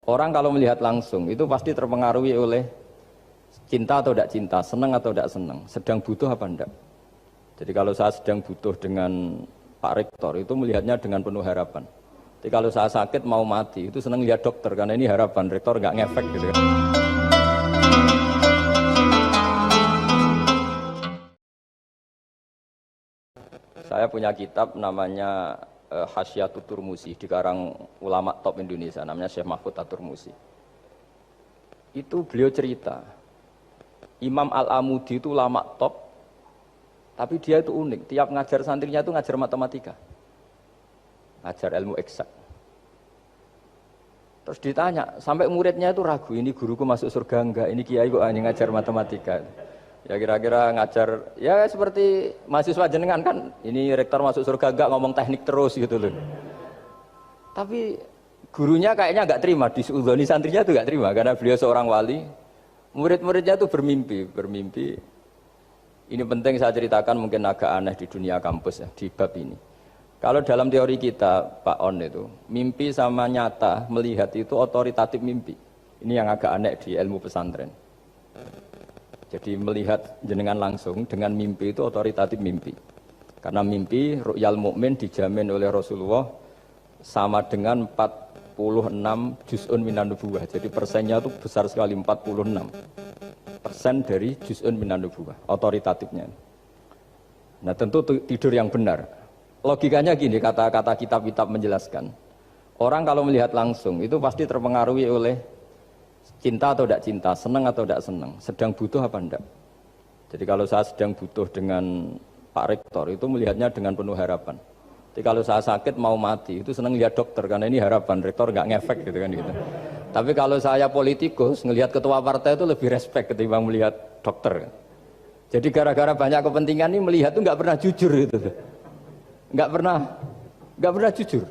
Orang kalau melihat langsung itu pasti terpengaruhi oleh cinta atau tidak cinta, senang atau tidak senang, sedang butuh apa enggak. Jadi kalau saya sedang butuh dengan Pak Rektor itu melihatnya dengan penuh harapan. Jadi kalau saya sakit mau mati itu senang lihat dokter karena ini harapan, Rektor nggak ngefek gitu kan. Saya punya kitab namanya Hasyiatut Turmusi, dikarang ulama top Indonesia, namanya Syekh Mahfud At-Turmusi. Itu beliau cerita, Imam Al-Amudi itu ulama top, tapi dia itu unik, tiap ngajar santrinya itu ngajar matematika, ngajar ilmu eksak. Terus ditanya, sampai muridnya itu ragu, ini guruku masuk surga enggak, ini kiai kok hanya ngajar matematika. Ya kira-kira ngajar, ya seperti mahasiswa jenengan kan, ini rektor masuk surga enggak ngomong teknik terus gitu loh. Tapi gurunya kayaknya enggak terima, disuudoni santrinya itu enggak terima, karena beliau seorang wali. Murid-muridnya itu bermimpi. Ini penting saya ceritakan, mungkin agak aneh di dunia kampus ya, di bab ini. Kalau dalam teori kita, Pak On itu, mimpi sama nyata, melihat itu otoritatif mimpi. Ini yang agak aneh di ilmu pesantren. Jadi melihat jenengan langsung dengan mimpi itu otoritatif mimpi. Karena mimpi ru'yal mukmin dijamin oleh Rasulullah sama dengan 46 juz'un minan nubuwah. Jadi persennya itu besar sekali, 46% dari juz'un minan nubuwah, otoritatifnya. Nah tentu tidur yang benar. Logikanya gini, kata-kata kitab-kitab menjelaskan. Orang kalau melihat langsung itu pasti terpengaruhi oleh cinta atau tidak cinta, senang atau tidak senang, sedang butuh apa enggak. Jadi kalau saya sedang butuh dengan Pak Rektor itu melihatnya dengan penuh harapan. Jadi kalau saya sakit mau mati itu senang lihat dokter karena ini harapan, Rektor nggak ngefek gitu kan gitu. Tapi kalau saya politikus ngelihat ketua partai itu lebih respect ketimbang melihat dokter. Jadi gara-gara banyak kepentingan ini melihat itu nggak pernah jujur gitu. Nggak pernah jujur.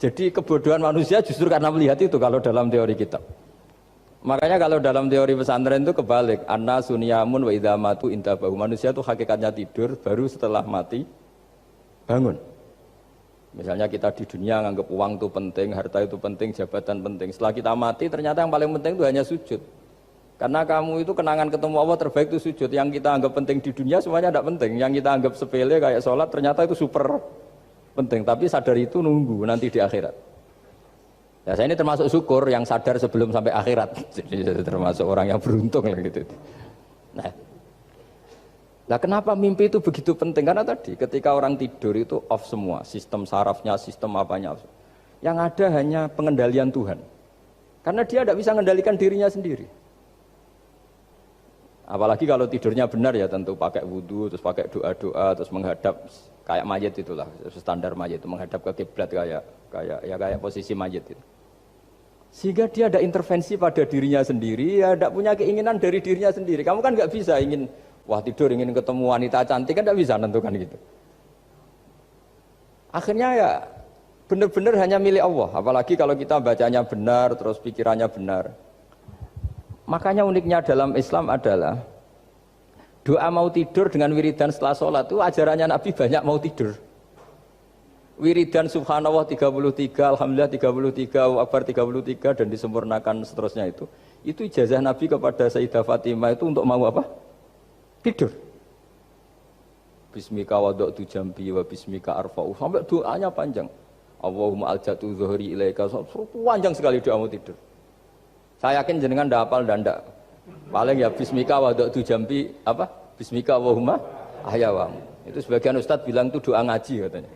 Jadi kebodohan manusia justru karena melihat itu kalau dalam teori kitab. Makanya kalau dalam teori pesantren itu kebalik, anna sunyamun wa idza matu intabahu. Manusia itu hakikatnya tidur, baru setelah mati bangun. Misalnya kita di dunia nganggap uang itu penting, harta itu penting, jabatan penting. Setelah kita mati ternyata yang paling penting itu hanya sujud. Karena kamu itu kenangan ketemu Allah terbaik itu sujud. Yang kita anggap penting di dunia semuanya tidak penting. Yang kita anggap sepele kayak sholat ternyata itu super penting. Tapi sadar itu nunggu nanti di akhirat. Ya saya ini termasuk syukur yang sadar sebelum sampai akhirat. Jadi termasuk orang yang beruntung lah gitu. Nah, kenapa mimpi itu begitu penting? Karena tadi ketika orang tidur itu off semua, sistem sarafnya, sistem apanya. Yang ada hanya pengendalian Tuhan. Karena dia tidak bisa mengendalikan dirinya sendiri. Apalagi kalau tidurnya benar ya tentu pakai wudhu, terus pakai doa-doa, terus menghadap kayak mayit itulah, standar mayit itu menghadap ke kiblat kayak posisi mayit itu. Sehingga dia ada intervensi pada dirinya sendiri, ya tidak punya keinginan dari dirinya sendiri. Kamu kan nggak bisa ingin, wah tidur ingin ketemu wanita cantik kan tidak bisa nentukan gitu. Akhirnya ya benar-benar hanya milik Allah. Apalagi kalau kita bacanya benar, terus pikirannya benar. Makanya uniknya dalam Islam adalah doa mau tidur dengan wiridan setelah sholat itu ajarannya Nabi banyak mau tidur. Wiridan subhanallah 33, alhamdulillah 33, Allahu akbar 33 dan disempurnakan seterusnya itu ijazah Nabi kepada Sayyidah Fatimah itu untuk mau apa? Tidur. Bismika wada'tu jambi wa bismika arfa'u, sampai doanya panjang. Allahumma aljatu zuhri ilaika, panjang sekali doa mau tidur. Saya yakin jenengan ndak hafal dan ndak. Paling ya bismika wada'tu jambi apa? Bismika Allahumma ahyawamu. Itu sebagian ustadz bilang itu doa ngaji katanya.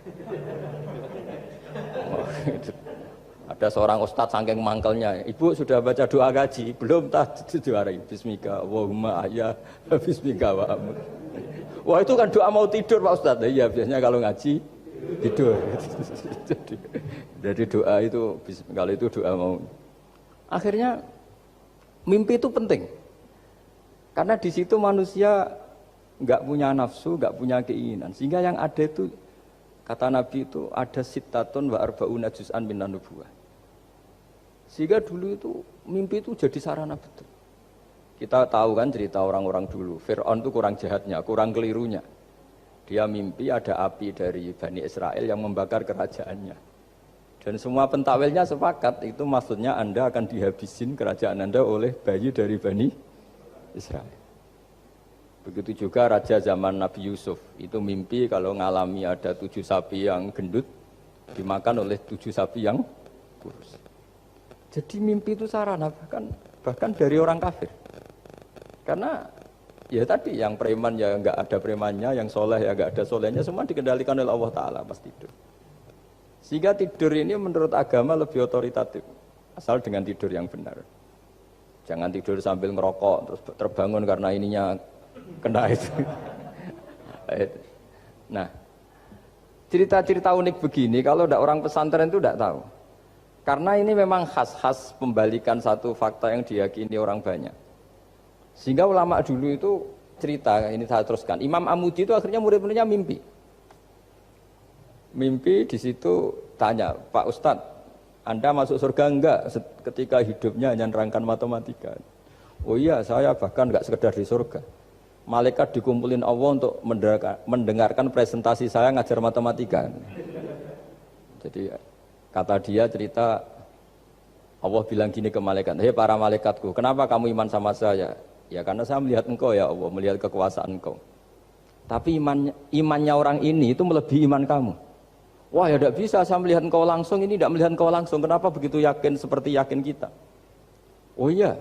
Ada seorang ustadz saking mangkelnya, ibu sudah baca doa ngaji? Belum, tak juarai. Bismika Allahumma ahya bismika wa amut. Wah itu kan doa mau tidur Pak Ustadz. Iya biasanya kalau ngaji tidur. Jadi doa itu kalau itu doa mau. Akhirnya mimpi itu penting. Karena di situ manusia nggak punya nafsu, nggak punya keinginan. Sehingga yang ada itu kata Nabi itu ada sittatun wa arba'una juz'an minan nubuwah. Sehingga dulu itu mimpi itu jadi sarana betul. Kita tahu kan cerita orang-orang dulu. Fir'aun itu kurang jahatnya, kurang kelirunya. Dia mimpi ada api dari Bani Israel yang membakar kerajaannya. Dan semua pentakwilnya sepakat, itu maksudnya Anda akan dihabisin kerajaan Anda oleh bayi dari Bani Israel. Begitu juga raja zaman Nabi Yusuf, itu mimpi kalau ngalami ada 7 sapi yang gendut, dimakan oleh 7 sapi yang kurus. Jadi mimpi itu sarana, bahkan dari orang kafir. Karena ya tadi, yang preman ya nggak ada premannya, yang soleh ya nggak ada solehnya, semua dikendalikan oleh Allah Ta'ala pas tidur. Sehingga tidur ini menurut agama lebih otoritatif, asal dengan tidur yang benar. Jangan tidur sambil ngerokok, terus terbangun karena ininya kena itu. Nah, cerita-cerita unik begini, kalau tidak orang pesantren itu tidak tahu. Karena ini memang khas-khas pembalikan satu fakta yang diyakini orang banyak. Sehingga ulama dulu itu cerita, ini saya teruskan. Imam Amudi itu akhirnya murid-muridnya mimpi. Mimpi di situ tanya, Pak Ustadz, Anda masuk surga enggak ketika hidupnya hanya nerangkan matematika? Oh iya, saya bahkan enggak sekedar di surga. Malaikat dikumpulin Allah untuk mendengarkan presentasi saya ngajar matematika. Jadi kata dia cerita, Allah bilang gini ke malaikat, hei para malaikatku, kenapa kamu iman sama saya? Ya karena saya melihat engkau ya Allah, melihat kekuasaan engkau. Tapi imannya orang ini itu melebihi iman kamu. Wah ya tidak bisa, saya melihat engkau langsung, ini tidak melihat engkau langsung. Kenapa begitu yakin seperti yakin kita? Oh iya.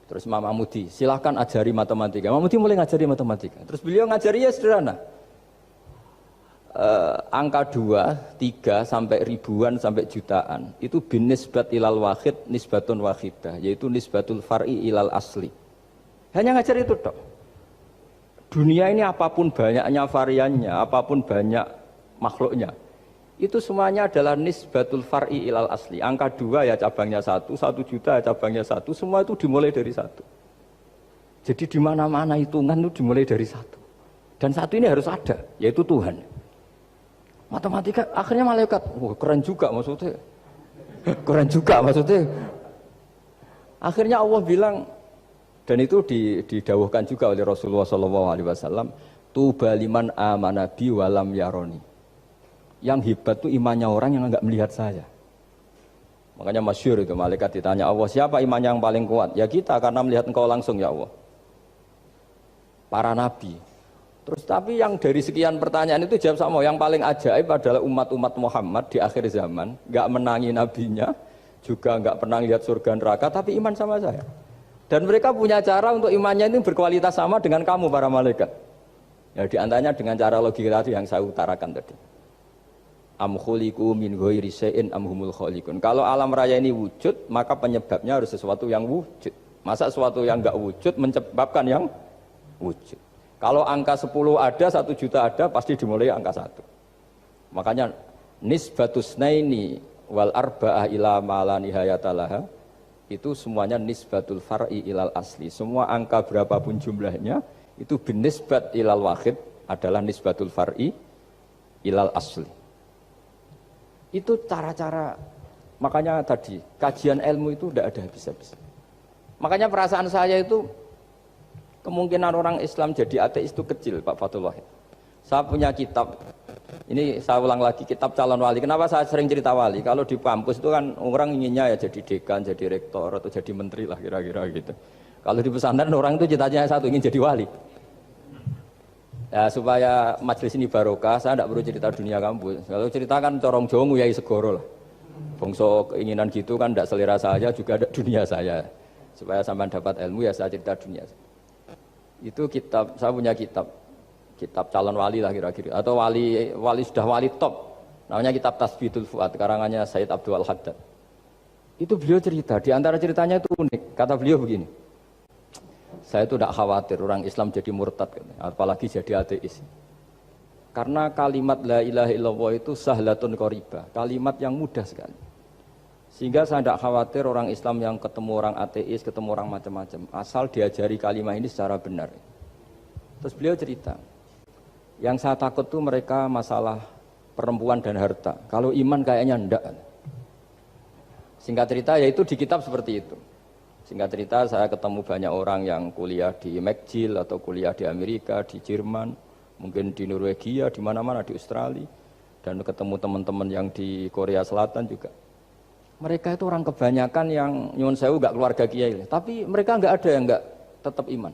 Terus Imam Amudi, silahkan ajari matematika. Imam Amudi mulai ngajari matematika. Terus beliau ngajari ya sederhana. Angka 2, 3, sampai ribuan, sampai jutaan. Itu bin nisbat ilal wahid, nisbatun wahidah. Yaitu nisbatul far'i ilal asli. Hanya ngajar itu dok. Dunia ini apapun banyaknya variannya, apapun banyak makhluknya, itu semuanya adalah nisbatul far'i ilal asli. Angka 2 ya cabangnya 1, 1 juta ya cabangnya 1, semua itu dimulai dari 1. Jadi di mana-mana hitungan itu dimulai dari 1. Dan 1 ini harus ada, yaitu Tuhan. Matematika akhirnya malaikat, wah keren juga maksudnya. Keren juga maksudnya. Akhirnya Allah bilang, dan itu didawuhkan juga oleh Rasulullah SAW, tuba liman amana bi walam yaroni. Yang hebat itu imannya orang yang enggak melihat saya. Makanya masyhur itu, malaikat ditanya Allah, siapa imannya yang paling kuat? Ya kita, karena melihat engkau langsung ya Allah. Para nabi. Terus tapi yang dari sekian pertanyaan itu jawab sama, yang paling ajaib adalah umat-umat Muhammad di akhir zaman, enggak menangi nabinya, juga enggak pernah lihat surga neraka, tapi iman sama saya. Dan mereka punya cara untuk imannya itu berkualitas sama dengan kamu para malaikat. Ya diantaranya dengan cara logika tadi yang saya utarakan tadi. Am khuliqu min ghairi syai'in am humul khaliqun. Kalau alam raya ini wujud, maka penyebabnya harus sesuatu yang wujud. Masa sesuatu yang enggak wujud menyebabkan yang wujud. Kalau angka 10 ada, 1 juta ada, pasti dimulai angka 1. Makanya nisbatus naini wal arba'ah ila ma la nihayata laha, itu semuanya nisbatul far'i ilal asli. Semua angka berapapun jumlahnya itu binisbat ilal wahid adalah nisbatul far'i ilal asli. Itu cara-cara, makanya tadi kajian ilmu itu tidak ada habis-habis. Makanya perasaan saya itu kemungkinan orang Islam jadi ateis itu kecil, Pak Fathul Wahid. Saya punya kitab, ini saya ulang lagi, kitab calon wali. Kenapa saya sering cerita wali? Kalau di kampus itu kan orang inginnya ya jadi dekan, jadi rektor atau jadi menteri lah kira-kira gitu. Kalau di pesantren orang itu cita-citanya satu, ingin jadi wali. Ya, supaya majelis ini barokah, saya tidak perlu cerita dunia kampus. Kalau ceritakan corong Jawa nguyai segoro lah. Bongso keinginan gitu kan tidak selera saya, juga ada dunia saya. Supaya sampai dapat ilmu ya saya cerita dunia. Itu kitab, saya punya kitab calon wali lah kira-kira. Atau wali sudah wali top. Namanya kitab Tasbidul Fuad, karangannya Sayyid Abdul Haddad. Itu beliau cerita, di antara ceritanya itu unik. Kata beliau begini, saya itu tidak khawatir orang Islam jadi murtad, apalagi jadi ateis. Karena kalimat la ilaha illallah itu sahlatun qoribah, kalimat yang mudah sekali. Sehingga saya tidak khawatir orang Islam yang ketemu orang ateis, ketemu orang macam-macam, asal diajari kalimat ini secara benar. Terus beliau cerita, yang saya takut tuh mereka masalah perempuan dan harta. Kalau iman kayaknya enggak. Singkat cerita yaitu di kitab seperti itu. Singkat cerita saya ketemu banyak orang yang kuliah di McGill atau kuliah di Amerika, di Jerman, mungkin di Norwegia, di mana-mana di Australia. dan ketemu teman-teman yang di Korea Selatan juga. Mereka itu orang kebanyakan yang nyuwun sewu gak keluarga kiai, tapi mereka nggak ada yang nggak tetap iman.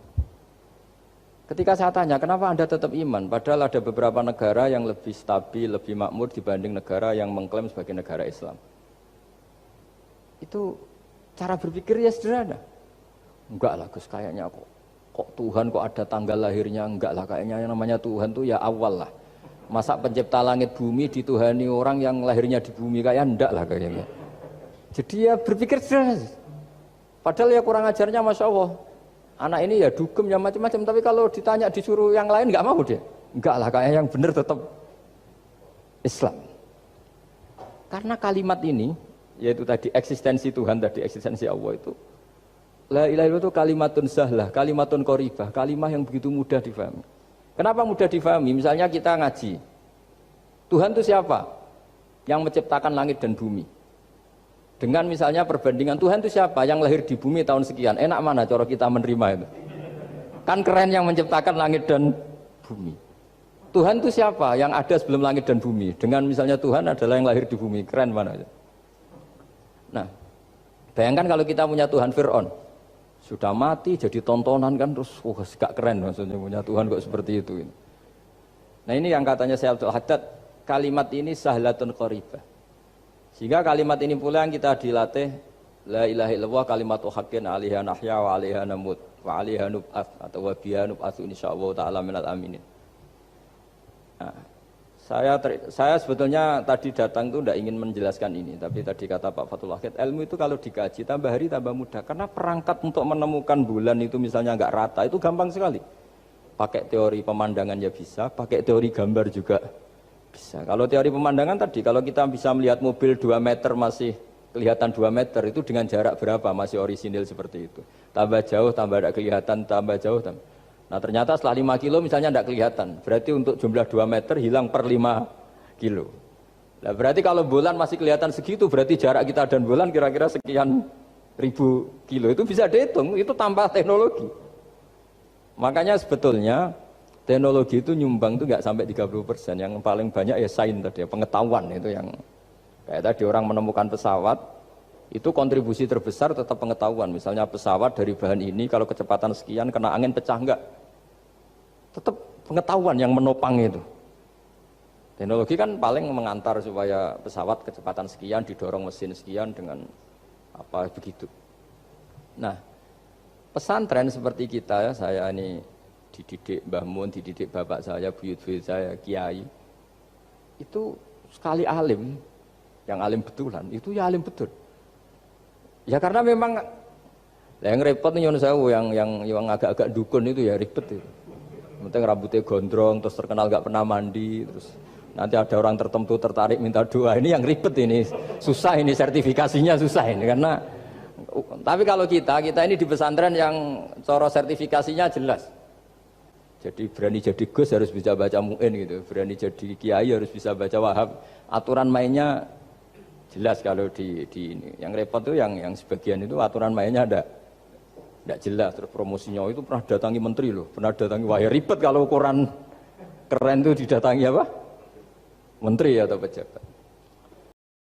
Ketika saya tanya, kenapa Anda tetap iman? Padahal ada beberapa negara yang lebih stabil, lebih makmur dibanding negara yang mengklaim sebagai negara Islam. Itu cara berpikir ya sederhana. Enggak lah Gus, kayaknya kok Tuhan kok ada tanggal lahirnya? Enggak lah, kayaknya yang namanya Tuhan tuh ya awal lah. Masa pencipta langit bumi dituhani orang yang lahirnya di bumi, kayak enggak lah kayaknya. Jadi ya berpikir sederhana. Padahal ya kurang ajarnya Masya Allah. Anak ini ya dugem ya macam-macam, tapi kalau ditanya disuruh yang lain nggak mau dia. Enggak lah, kayak yang benar tetap Islam. Karena kalimat ini, yaitu tadi eksistensi Tuhan, tadi eksistensi Allah itu, la ilaha illallah itu kalimatun sahlah, kalimatun qoribah, kalimah yang begitu mudah difahami. Kenapa mudah difahami? Misalnya kita ngaji, Tuhan itu siapa? Yang menciptakan langit dan bumi. Dengan misalnya perbandingan Tuhan itu siapa? Yang lahir di bumi tahun sekian. Enak mana cara kita menerima itu? Kan keren yang menciptakan langit dan bumi. Tuhan itu siapa? Yang ada sebelum langit dan bumi. Dengan misalnya Tuhan adalah yang lahir di bumi. Keren mana? Nah, bayangkan kalau kita punya Tuhan Fir'aun. Sudah mati jadi tontonan kan, terus gak keren maksudnya punya Tuhan kok seperti itu. Nah ini yang katanya Syekh Abdul Haddad, kalimat ini sahlatun qoribah. Sehingga kalimat ini pula yang kita dilatih, la ilaha illallah kalimatu haqqin 'alaiha nahya wa 'alaiha namut wa 'alaiha nub'ats atau wa biha nub'atsu insyaallah taala minal aminin. Nah, saya sebetulnya tadi datang itu tidak ingin menjelaskan ini, tapi tadi kata Pak Fathul Wahid, ilmu itu kalau dikaji tambah hari tambah mudah, karena perangkat untuk menemukan bulan itu misalnya nggak rata itu gampang sekali. Pakai teori pemandangan ya bisa, pakai teori gambar juga bisa. Kalau teori pemandangan tadi, kalau kita bisa melihat mobil 2 meter masih kelihatan 2 meter, itu dengan jarak berapa masih orisinil seperti itu. Tambah jauh, tambah tidak kelihatan, tambah jauh. Nah ternyata setelah 5 kilo misalnya tidak kelihatan. Berarti untuk jumlah 2 meter hilang per 5 kilo. Nah berarti kalau bulan masih kelihatan segitu, berarti jarak kita dan bulan kira-kira sekian ribu kilo. Itu bisa dihitung, itu tanpa teknologi. Makanya sebetulnya teknologi itu nyumbang itu nggak sampai 30%. Yang paling banyak ya sains tadi, pengetahuan itu yang kayak tadi orang menemukan pesawat, itu kontribusi terbesar tetap pengetahuan. Misalnya pesawat dari bahan ini kalau kecepatan sekian kena angin pecah enggak? Tetap pengetahuan yang menopang itu. Teknologi kan paling mengantar supaya pesawat kecepatan sekian didorong mesin sekian dengan apa begitu. Nah, pesantren seperti kita ya, saya ini dididik Mbah Mun, dididik bapak saya, buyut-buyut saya, kiai. Itu sekali alim, yang alim betulan, itu ya alim betul. Ya karena memang yang repot nih yang agak-agak dukun itu ya ribet itu. Penting rambutnya gondrong, terus terkenal gak pernah mandi, terus nanti ada orang tertentu tertarik minta doa. Ini yang ribet ini, susah ini sertifikasinya susah ini karena. Tapi kalau kita ini di pesantren yang cara sertifikasinya jelas. Jadi berani jadi Gus harus bisa baca Mu'in gitu, berani jadi Kiai harus bisa baca Wahab. Aturan mainnya jelas kalau di ini. Yang repot tuh yang sebagian itu aturan mainnya tidak jelas. Terus promosinya itu pernah datangi menteri loh, pernah datangi, wah ya ribet kalau ukuran keren tuh didatangi apa? Menteri atau pejabat.